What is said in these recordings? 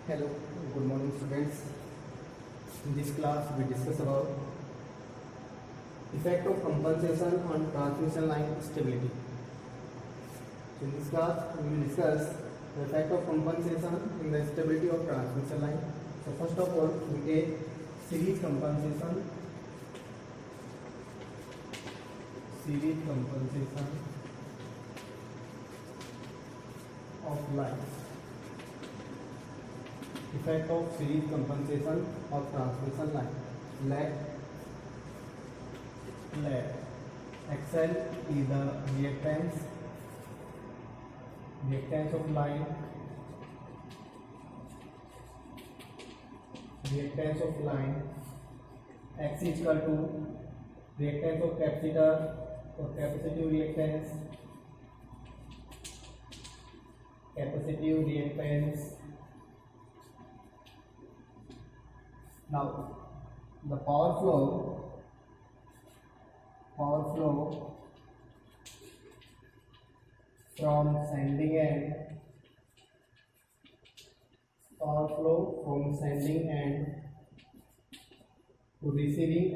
Hello, good morning students. In this class we discuss about effect of compensation on transmission line stability. So in this class we will discuss the effect of compensation in the stability of transmission line. So first of all we take series compensation of lines. Effect of series compensation of transmission line. Let XL is the reactance of line, X is equal to reactance of capacitor or capacitive reactance. Now the power flow from sending end to receiving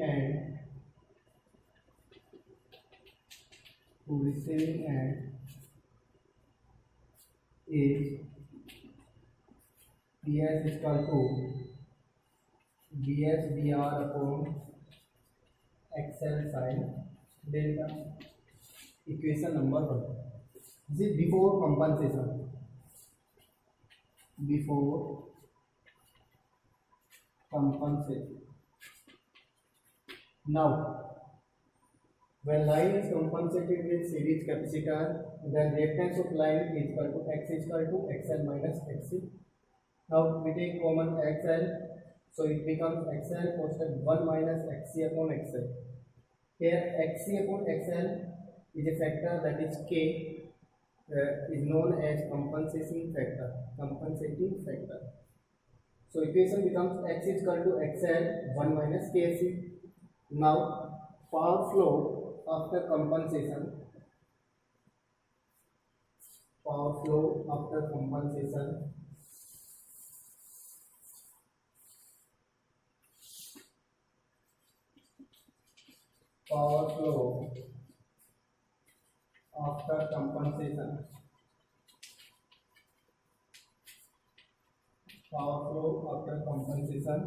end is PS is equal to VSBR upon XL sin delta. Equation number 1. This is before compensation. Now, when line is compensated with series capacitor, then reactance of line is equal to X is equal to XL minus XC. Now we take common XL, so it becomes XL constant 1 minus XC upon XL. Here XC upon XL is a factor, that is K, is known as compensating factor. So equation becomes X is equal to XL 1 minus KC. Now power flow after compensation. Power flow after compensation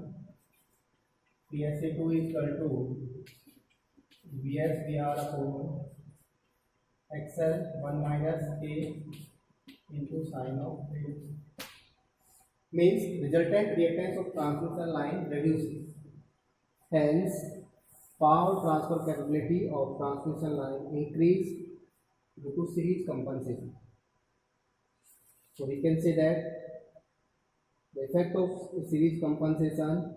PSA2 is equal to VSBR upon XL 1 minus K into sin of A. Means resultant reactance of transmission line reduces. Hence, power transfer capability of transmission line increase due to series compensation. So we can say that the effect of series compensation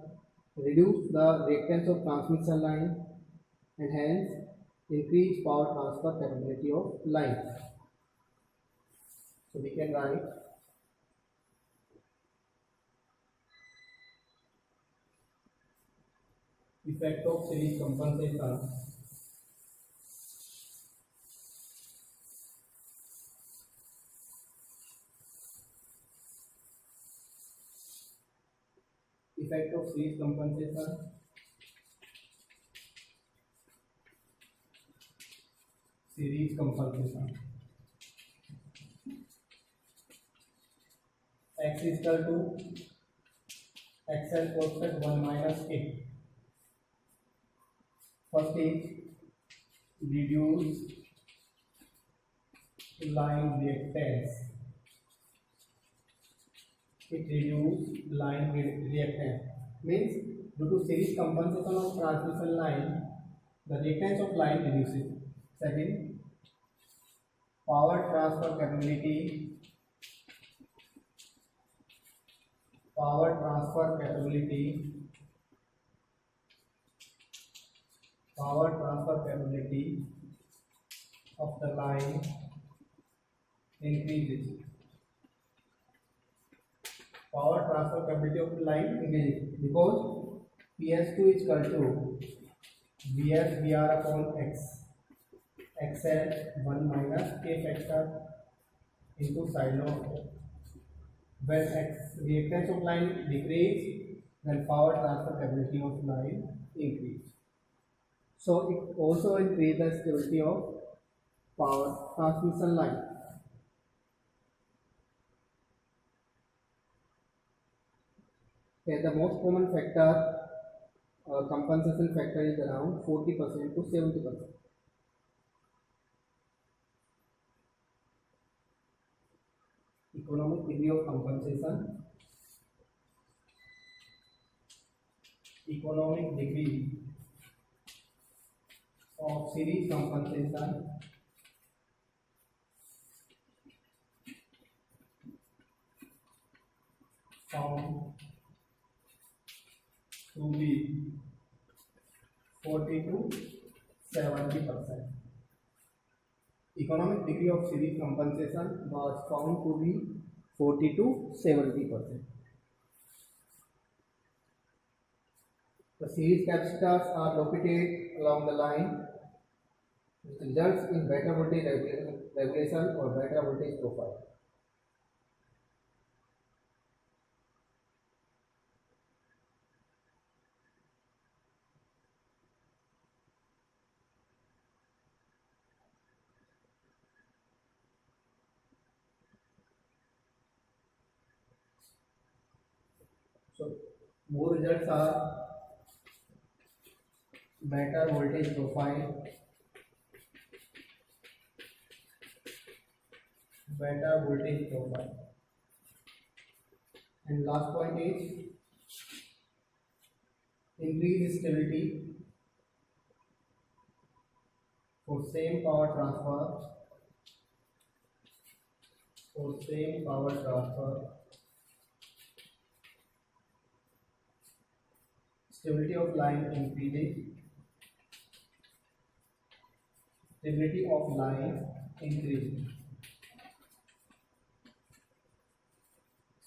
reduce the reactance of transmission line and hence increase power transfer capability of line. So we can write effect of series compensation X is equal to XL constant 1 minus K. First is reduce line reactance. Means due to series compensation of transmission line, the reactance of line reduces. Second, power transfer capability of the line increases. Power transfer capability of the line increases because PS2 is equal to VSBR upon XL 1 minus K factor into sin of A. When reactance of line decrease, then power transfer capability of line increase. So it also increases the stability of power transmission line. Okay, the most common factor, compensation factor, is around 40% to 70%. Economic degree of compensation. Economic degree of series compensation found to be 40 to 70%. Economic degree of series compensation was found to be 40 to 70%. The series capacitors are located along the line, which results in better voltage regulation or better voltage profile. So more results are better voltage profile, better voltage profile, and last point is increased stability for same power transfer. For same power transfer, stability of line increases. Stability of line increases.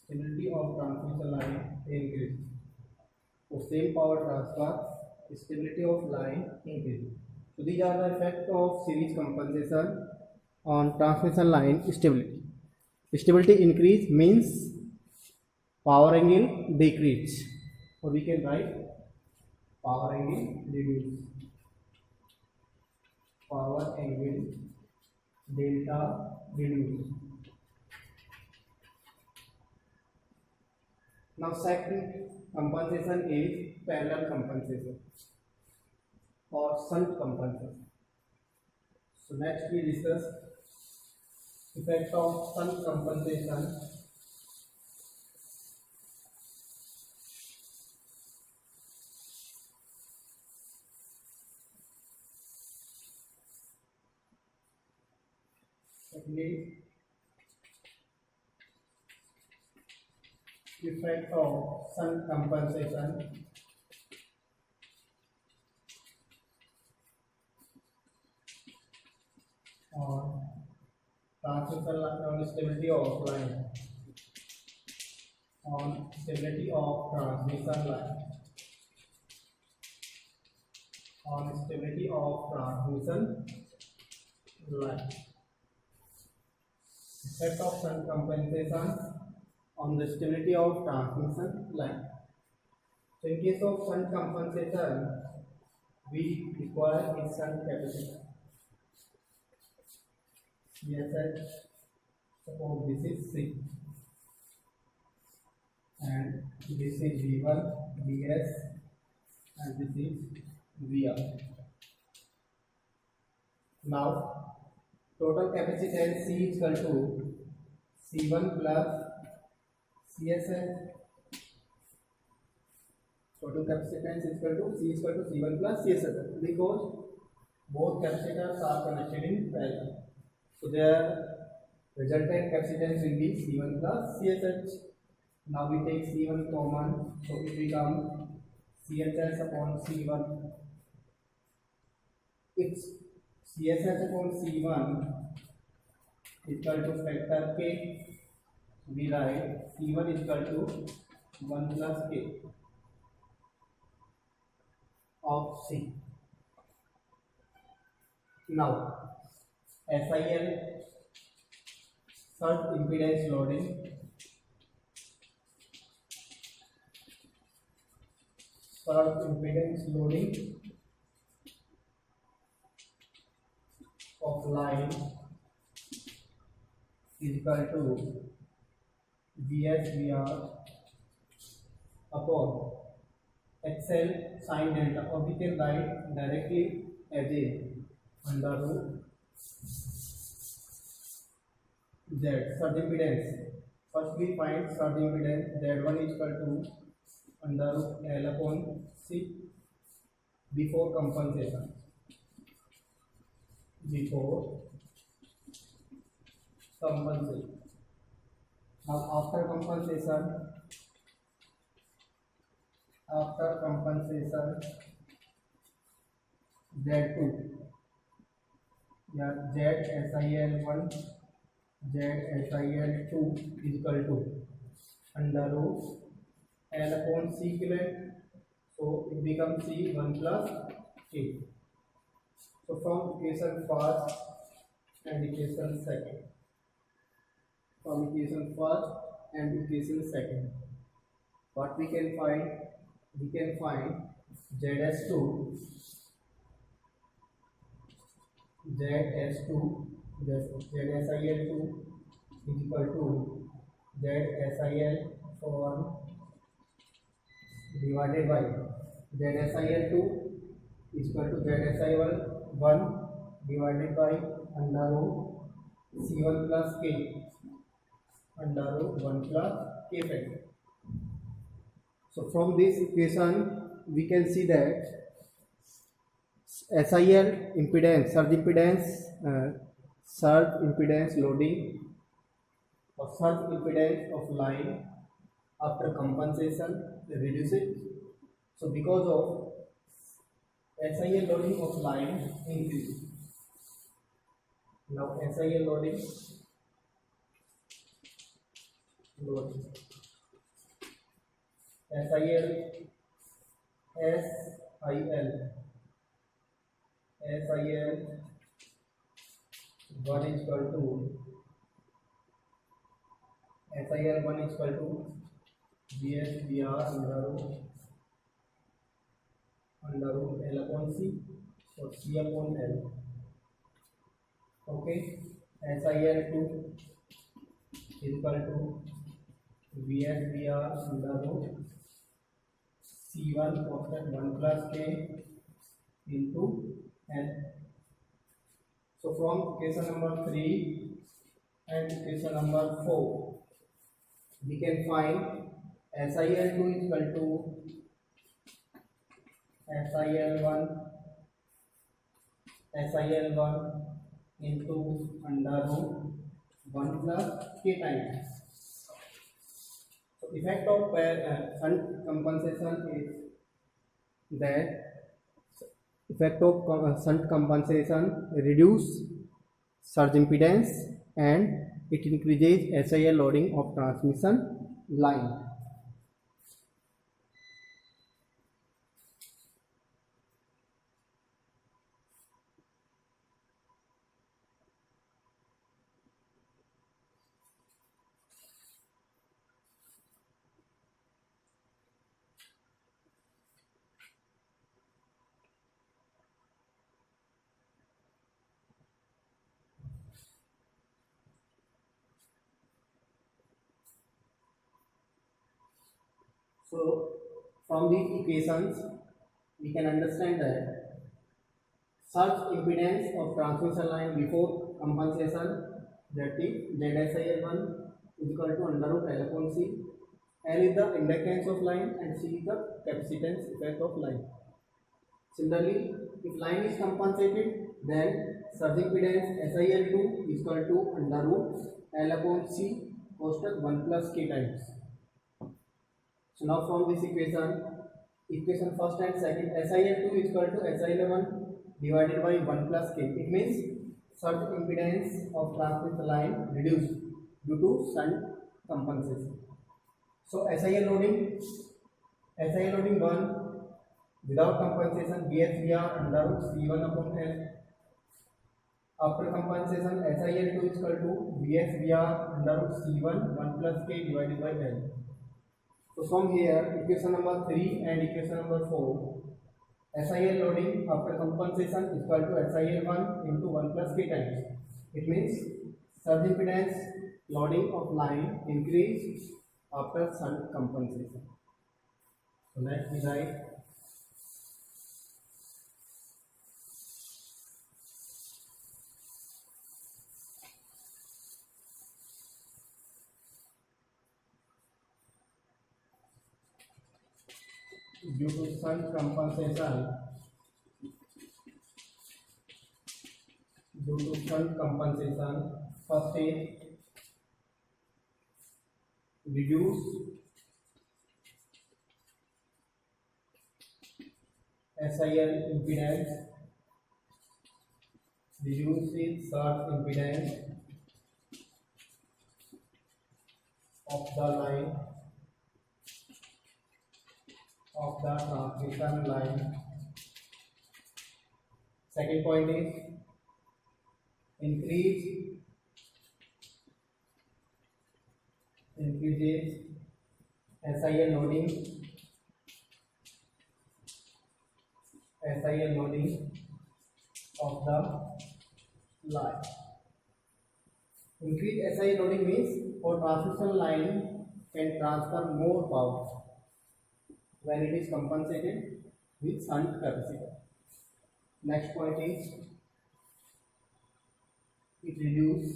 Stability of transmission line increases. For same power transfer, stability of line increases. So these are the effects of series compensation on transmission line stability. Stability increase means power angle decrease, or we can write power angle reduce. Power angle delta reduce. Now second compensation is parallel compensation or shunt compensation. So next we discuss effect of shunt compensation. Secondly, effect of shunt compensation on transmission line, on stability of line, on stability of transmission line, on stability of transmission line. Effect of shunt compensation on the stability of transmission line. So in case of shunt compensation, we require a shunt capacitor. CSH, suppose this is C, and this is V1, Vs, and this is Vr. Now, total capacitance C is equal to C1 plus CSH. Total capacitance is equal to C is equal to C1 plus CSH, because both capacitors are connected in parallel. So their resultant capacitance will be C1 plus CSH. Now we take C1 common, so it becomes CSH upon C1. If CSH upon C1 is equal to factor K, we write C1 is equal to 1 plus K of C. Now, SIL, shunt impedance loading. surge impedance loading of line is equal to VSVR upon XL sin delta, or we can write directly as a under root Z surge impedance. First we find surge impedance Z1 is equal to under root L upon C before compensation. Now after compensation Z2, yeah, ZSIL1 ZSIL2 is equal to under root L upon C equivalent, so it becomes C1 plus K. So from equation first and equation second, what we can find? We can find ZS2 ZSIL2 is equal to ZSIL1 divided by ZSIL2 is equal to ZSIL1 divided by under root C1 plus K, under root 1 plus K factor. So from this equation we can see that SIL impedance, surge impedance loading or surge impedance of line after compensation reduces. So because of SIL loading of line increases. Now SIL loading SIL one is equal to VSVR under root L upon C, or C upon L. Okay, SIL2 is equal to VSVR under root C1 constant 1 plus K into L. So from equation number 3 and equation number 4, we can find SIL2 is equal to SIL1 into under root 1 plus K times. So effect of shunt compensation is that shunt compensation reduce surge impedance and it increases SIL loading of transmission line. So from these equations we can understand that surge impedance of transmission line before compensation, that is ZSIL1 is equal to under root L upon C. L is the inductance of line and C is the capacitance effect of line. Similarly, if line is compensated, then surge impedance SIL2 is equal to under root L upon C constant 1 plus K times. So now from this equation first and second, SIL2 is equal to SIL1 divided by 1 plus K. It means surge impedance of transmission line reduced due to shunt compensation. So SIL loading 1 without compensation VSVR under root C1 upon L. After compensation SIL2 is equal to VSVR under root C1 1 plus K divided by L. So from here, equation number 3 and equation number 4, SIL loading after compensation is equal to SIL1 into 1 plus K times. It means surge impedance loading of line increase after shunt compensation. So let me write due to shunt compensation. Due to shunt compensation, first is reduce SIL impedance, reduces surge impedance of the line of the transmission line. Second point is increases SIL loading of the line. Increased SIL loading means for transmission line can transfer more power when it is compensated with shunt capacitor. Next point is it reduce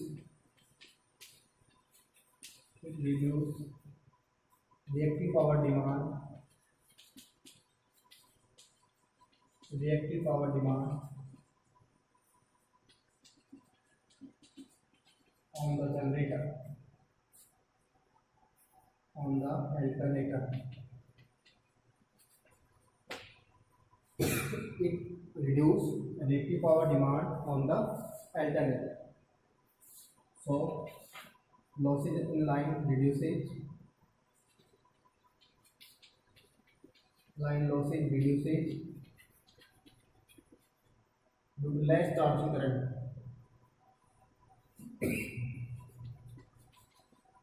reactive power demand on the generator, on the alternator. It reduce reactive power demand on the alternator. So losses in line reduces, due to less charging current,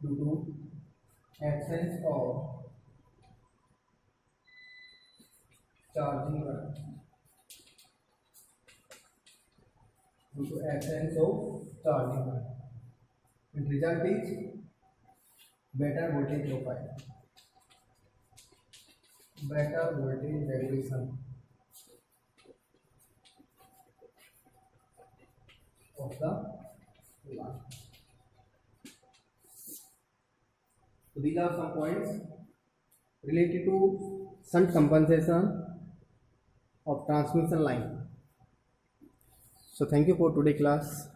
due to absence of charging current, and result is better voltage profile, better voltage regulation of the line. So these are some points related to shunt compensation of transmission line. So thank you for today class.